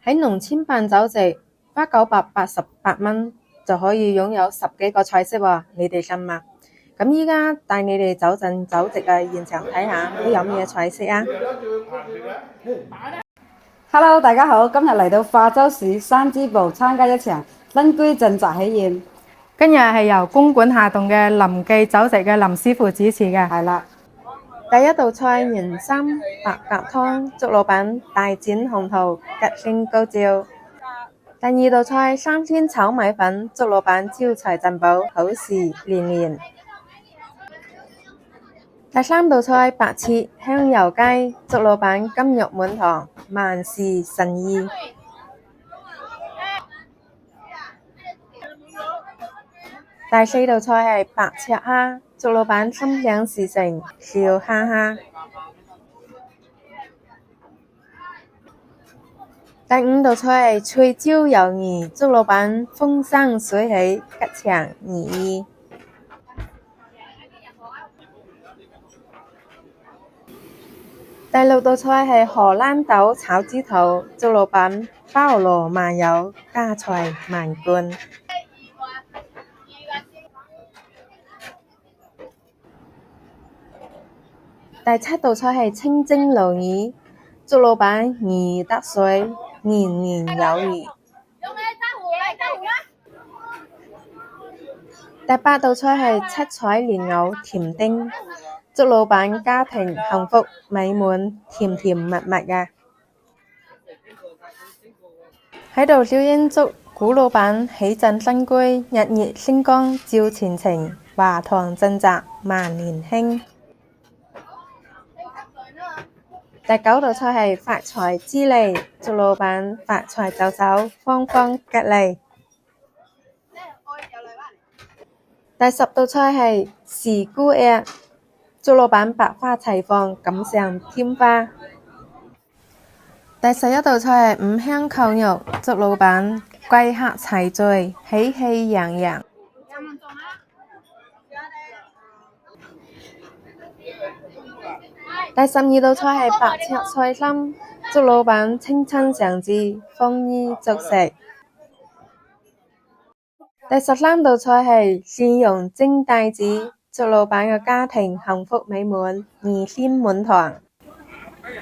喺農村辦酒席，花988蚊就可以擁有10幾個菜式喎，你哋信嗎？咁依家帶你哋走進酒席嘅現場睇下，都有咩菜式啊？Hello， 大家好，今日嚟到化州市山支部參加一場新居進宅喜宴。今日係由公館下棟嘅林記酒席嘅林師傅主持嘅。係啦，第一道菜人參白鴿湯，祝老闆大展宏圖，吉星高照。第二道菜三鮮炒米粉，祝老闆招財進寶，好事連連。第三道菜白切香油雞，祝老闆金玉滿堂，萬事勝意。第四道菜係白灼蝦，祝老闆心想事成，笑哈哈。第五道菜係脆椒魷魚，祝老闆風生水起，吉祥如意。第六道菜係荷蘭豆炒豬肚，祝老闆包羅萬有，家財萬貫。第七道菜係清蒸鱸魚，祝老闆如魚得水，年年有餘。第八道菜係七彩蓮藕甜丁，祝老闆家庭幸福美滿，甜甜蜜蜜嘅。喺度小英祝古老闆喜振新居，日月星光照前程，華堂進宅萬年興。第九道菜係發財之利，祝老闆發財就手，方方吉利。第十道菜係時菇鴨，祝老闆百花齊放，錦上添花。第11道菜係五香扣肉，祝老闆貴客齊聚，喜氣洋洋。第12道菜係白灼菜心，祝老闆青春常駐，豐衣足食。第13道菜係蒜蓉蒸帶子，祝老闆嘅家庭幸福美滿，兒孫滿堂。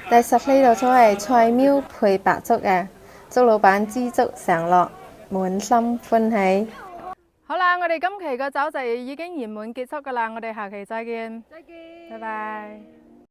第14道菜係菜苗配白粥嘅，祝老闆知足常樂，滿心歡喜。好啦，我哋今期嘅酒席已經圓滿結束㗎啦，我哋下期再見。再見，拜拜。